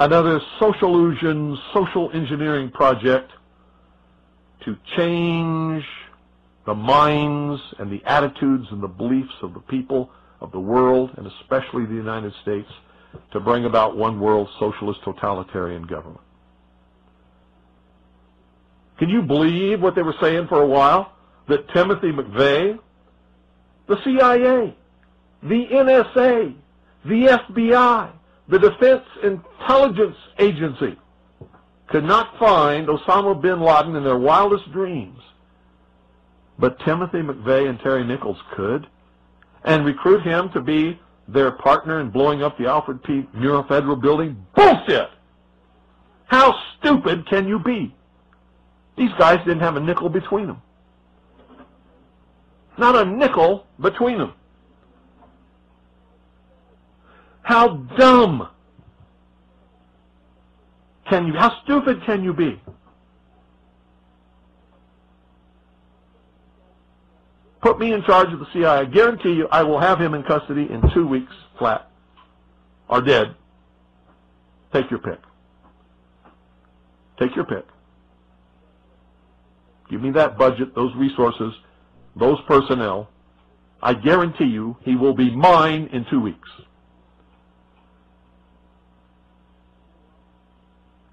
another sociallusion, social engineering project to change the minds and the attitudes and the beliefs of the people of the world, and especially the United States, to bring about one world socialist totalitarian government. Can you believe what they were saying for a while? That Timothy McVeigh, the CIA, the NSA, the FBI, the Defense Intelligence Agency could not find Osama bin Laden in their wildest dreams. But Timothy McVeigh and Terry Nichols could, and recruit him to be their partner in blowing up the Alfred P. Murrah Federal Building? Bullshit! How stupid can you be? These guys didn't have a nickel between them. Not a nickel between them. How dumb can you, how stupid can you be? Put me in charge of the CIA. I guarantee you I will have him in custody in 2 weeks flat. Or dead. Take your pick. Take your pick. Give me that budget, those resources, those personnel. I guarantee you he will be mine in 2 weeks.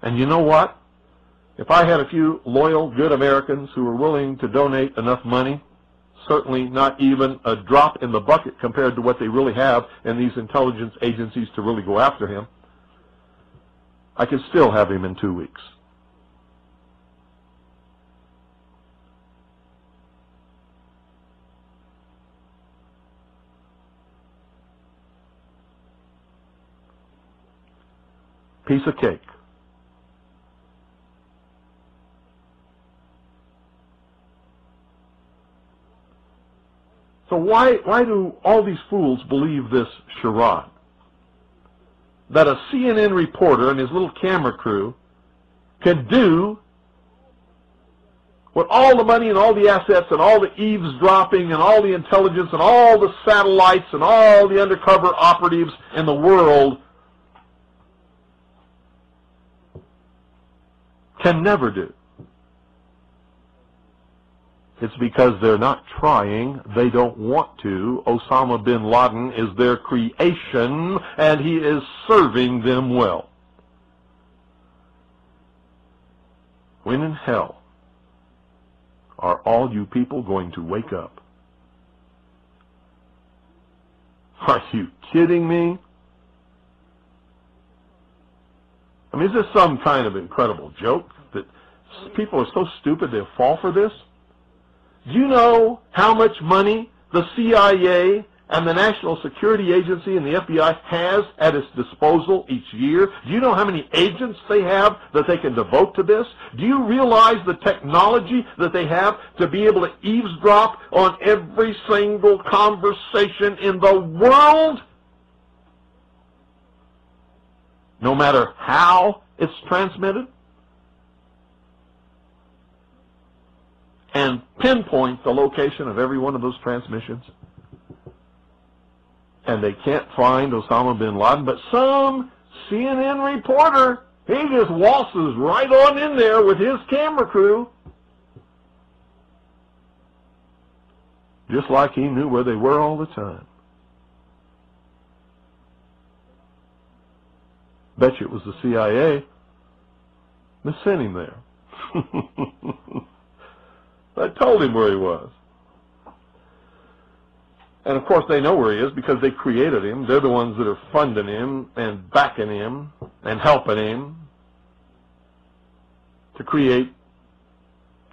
And you know what? If I had a few loyal, good Americans who were willing to donate enough money, certainly not even a drop in the bucket compared to what they really have in these intelligence agencies to really go after him, I could still have him in 2 weeks. Piece of cake. So why do all these fools believe this charade? That a CNN reporter and his little camera crew can do what all the money and all the assets and all the eavesdropping and all the intelligence and all the satellites and all the undercover operatives in the world can never do. It's because they're not trying. They don't want to. Osama bin Laden is their creation, and he is serving them well. When in hell are all you people going to wake up? Are you kidding me? I mean, is this some kind of incredible joke that people are so stupid they'll fall for this? Do you know how much money the CIA and the National Security Agency and the FBI has at its disposal each year? Do you know how many agents they have that they can devote to this? Do you realize the technology that they have to be able to eavesdrop on every single conversation in the world? No matter how it's transmitted? And pinpoint the location of every one of those transmissions. And they can't find Osama bin Laden, but some CNN reporter, he just waltzes right on in there with his camera crew. Just like he knew where they were all the time. Bet you it was the CIA that sent him there. I told him where he was. And of course they know where he is because they created him. They're the ones that are funding him and backing him and helping him to create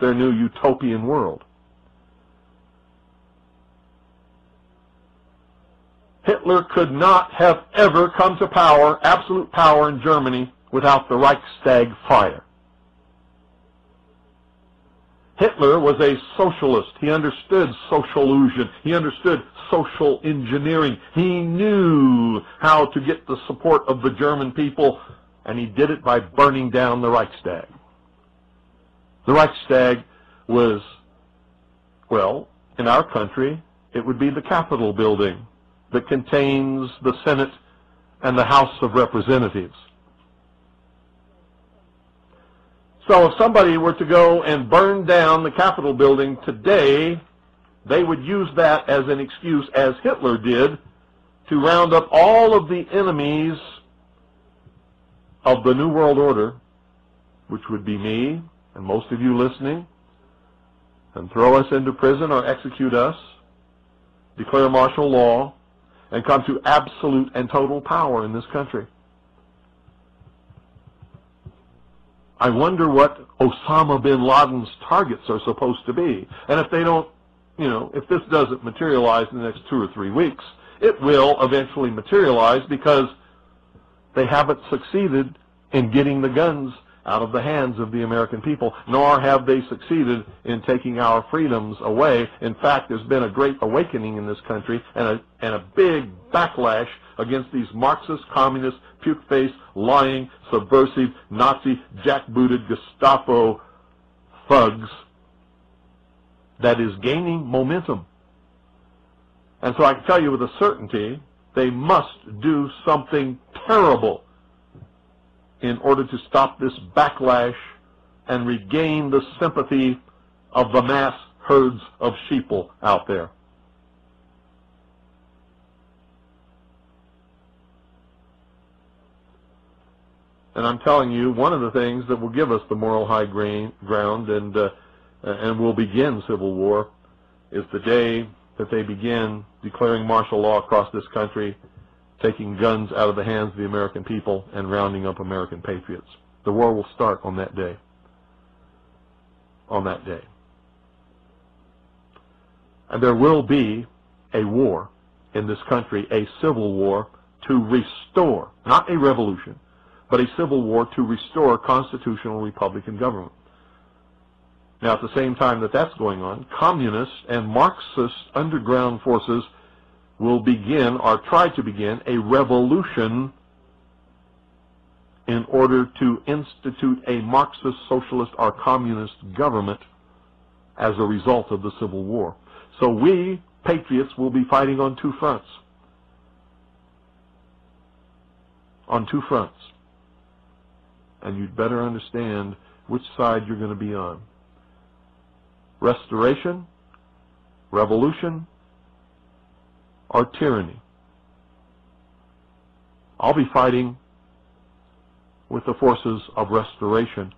their new utopian world. Hitler could not have ever come to power, absolute power in Germany, without the Reichstag fire. Hitler was a socialist. He understood sociallusion. He understood social engineering. He knew how to get the support of the German people, and he did it by burning down the Reichstag. The Reichstag was, well, in our country, it would be the Capitol building that contains the Senate and the House of Representatives. So if somebody were to go and burn down the Capitol building today, they would use that as an excuse, as Hitler did, to round up all of the enemies of the New World Order, which would be me and most of you listening, and throw us into prison or execute us, declare martial law, and come to absolute and total power in this country. I wonder what Osama bin Laden's targets are supposed to be. And if they don't, if this doesn't materialize in the next 2 or 3 weeks, it will eventually materialize because they haven't succeeded in getting the guns out of the hands of the American people, nor have they succeeded in taking our freedoms away. In fact, there's been a great awakening in this country and a big backlash against these Marxist, communist, puke-faced, lying, subversive, Nazi, jackbooted Gestapo thugs that is gaining momentum. And so I can tell you with a certainty, they must do something terrible in order to stop this backlash and regain the sympathy of the mass herds of sheeple out there. And I'm telling you, one of the things that will give us the moral high ground and will begin civil war is the day that they begin declaring martial law across this country, taking guns out of the hands of the American people and rounding up American patriots. The war will start on that day. On that day. And there will be a war in this country, a civil war to restore, not a revolution, but a civil war to restore constitutional Republican government. Now, at the same time that that's going on, communist and Marxist underground forces will begin, or try to begin, a revolution in order to institute a Marxist, socialist, or communist government as a result of the Civil War. So we, patriots, will be fighting on 2 fronts. On 2 fronts. And you'd better understand which side you're going to be on. Restoration, revolution, or tyranny. I'll be fighting with the forces of restoration,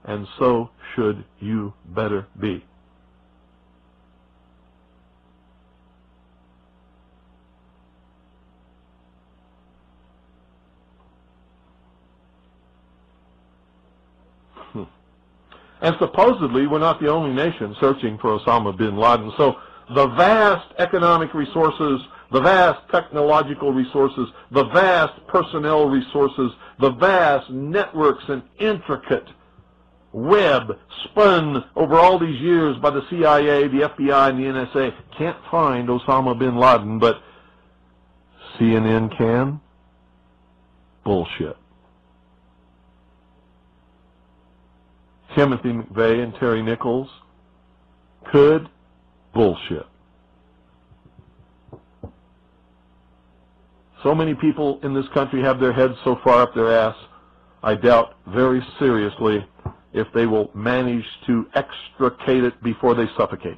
and so should you better be. And supposedly, we're not the only nation searching for Osama bin Laden. So the vast economic resources, the vast technological resources, the vast personnel resources, the vast networks and intricate web spun over all these years by the CIA, the FBI, and the NSA can't find Osama bin Laden, but CNN can? Bullshit. Timothy McVeigh and Terry Nichols could? Bullshit. So many people in this country have their heads so far up their ass, I doubt very seriously if they will manage to extricate it before they suffocate.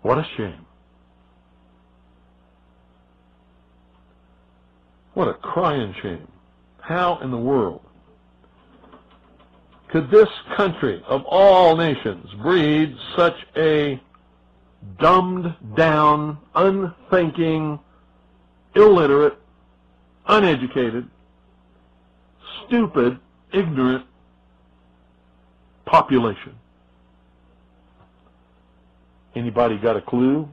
What a shame. What a crying shame. How in the world could this country of all nations breed such a dumbed down, unthinking, illiterate, uneducated, stupid, ignorant population? Anybody got a clue?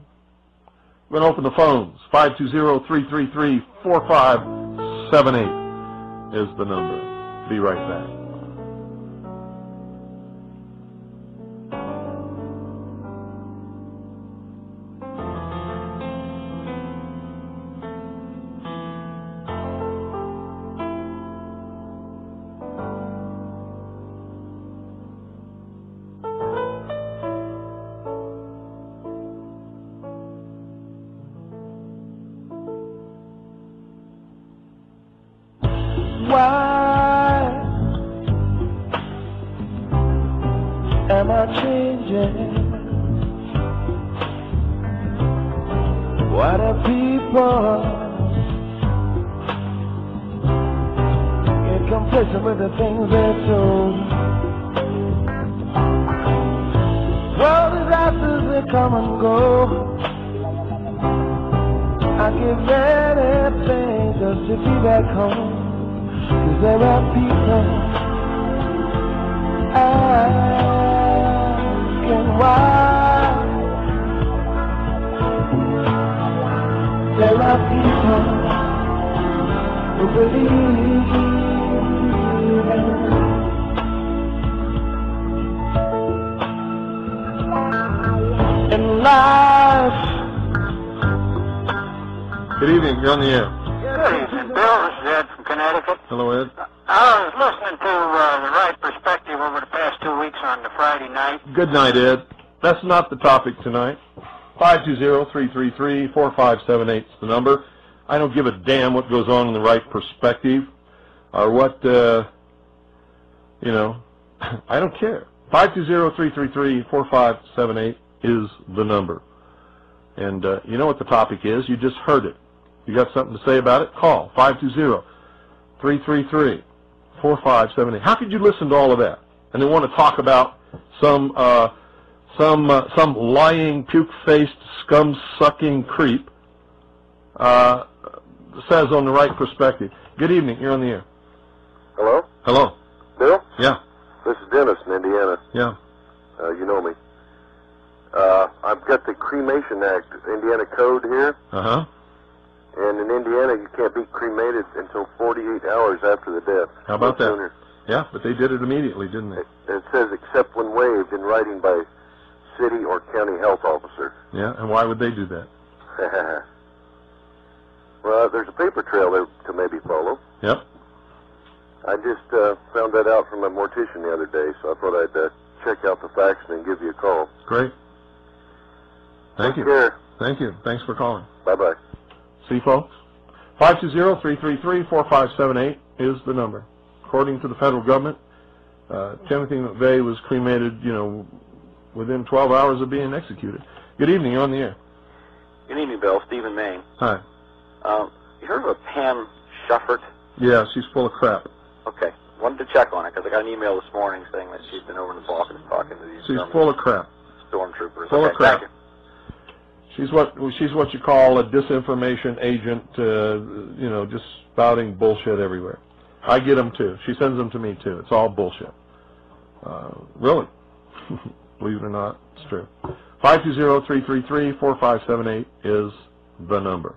We're going to open the phones. 520-333-4578 is the number. Be right back. Am I changing? What are people get complacent with the things they're told? Well, disasters they come and go. I give anything just to be back home. 'Cause there are people asking why. There are people who believe in life. Good evening. You're on the air. Good evening, Bill. This is Ed from Connecticut. Hello, Ed. I was listening to The Right Perspective over the past 2 weeks on the Friday night. Good night, Ed. That's not the topic tonight. 520-333-4578 is the number. I don't give a damn what goes on in The Right Perspective or what, I don't care. 520-333-4578 is the number. And you know what the topic is. You just heard it. You got something to say about it? Call 520-333-4578. How could you listen to all of that and then want to talk about some lying, puke-faced, scum-sucking creep says on The Right Perspective? Good evening. You're on the air. Hello? Hello. Bill? Yeah. This is Dennis in Indiana. Yeah. You know me. I've got the Cremation Act, Indiana Code here. Uh-huh. And in Indiana, you can't be cremated until 48 hours after the death. How about that? Sooner. Yeah, but they did it immediately, didn't they? It says except when waived in writing by city or county health officer. Yeah, and why would they do that? Well, there's a paper trail there to maybe follow. Yep. I just found that out from a mortician the other day, so I thought I'd check out the facts and then give you a call. Great. Thank you. Take care. Thank you. Thanks for calling. Bye-bye. See, folks? 520-333-4578 is the number. According to the federal government, Timothy McVeigh was cremated, within 12 hours of being executed. Good evening. You're on the air. Good evening, Bill. Stephen Maine. Hi. You heard of a Pam Shuffert? Yeah, she's full of crap. Okay. Wanted to check on it because I got an email this morning saying that she's been over in the Balkans talking to these She's full of crap. stormtroopers. Full of crap. Thank you. She's what you call a disinformation agent, just spouting bullshit everywhere. I get them too. She sends them to me too. It's all bullshit. Really. Believe it or not, it's true. 520-333-4578 is the number.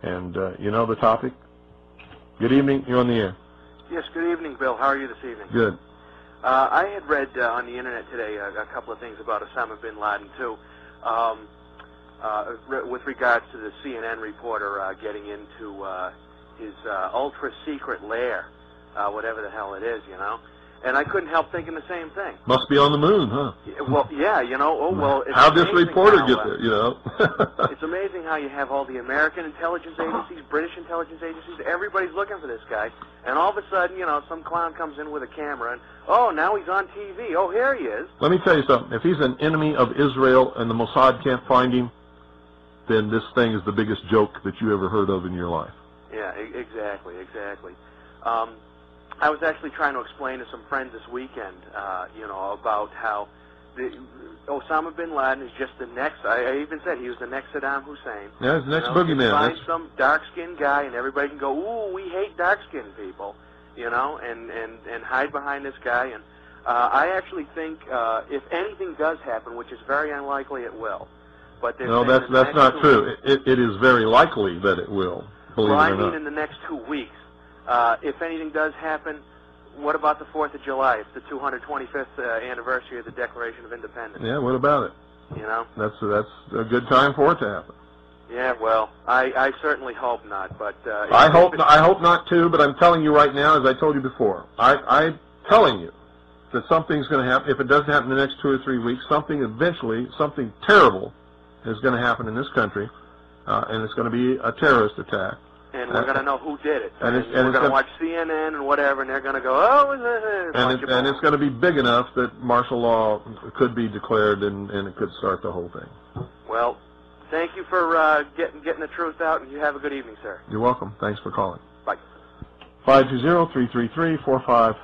And you know the topic? Good evening. You're on the air. Yes, good evening, Bill. How are you this evening? Good. I had read on the Internet today a couple of things about Osama bin Laden, too, with regards to the CNN reporter getting into his ultra-secret lair, whatever the hell it is, And I couldn't help thinking the same thing. Must be on the moon, huh? Well, yeah, It's how'd this reporter get there, It's amazing how you have all the American intelligence agencies, British intelligence agencies, everybody's looking for this guy, and all of a sudden, some clown comes in with a camera, and, now he's on TV. Oh, here he is. Let me tell you something. If he's an enemy of Israel and the Mossad can't find him, then this thing is the biggest joke that you ever heard of in your life. Yeah, exactly. I was actually trying to explain to some friends this weekend, about how Osama bin Laden is just the next. I even said he was the next Saddam Hussein. Yeah, he's the next boogeyman. Find some dark-skinned guy, and everybody can go, "Ooh, we hate dark-skinned people," and hide behind this guy. And I actually think if anything does happen, which is very unlikely, it will. But no, that's not true. It is very likely that it will. Believe it or not. In the next 2 weeks. If anything does happen, what about the 4th of July? It's the 225th anniversary of the Declaration of Independence. Yeah, what about it? That's a good time for it to happen. Yeah, well, I certainly hope not, but I hope not too. But I'm telling you right now, as I told you before, I'm telling you that something's going to happen. If it doesn't happen in the next 2 or 3 weeks, something terrible is going to happen in this country, and it's going to be a terrorist attack. and we're going to know who did it. And we're going to watch CNN and whatever, and they're going to go, oh, and it's going to be big enough that martial law could be declared, and it could start the whole thing. Well, thank you for getting the truth out, and you have a good evening, sir. You're welcome. Thanks for calling. Bye. 520-333-45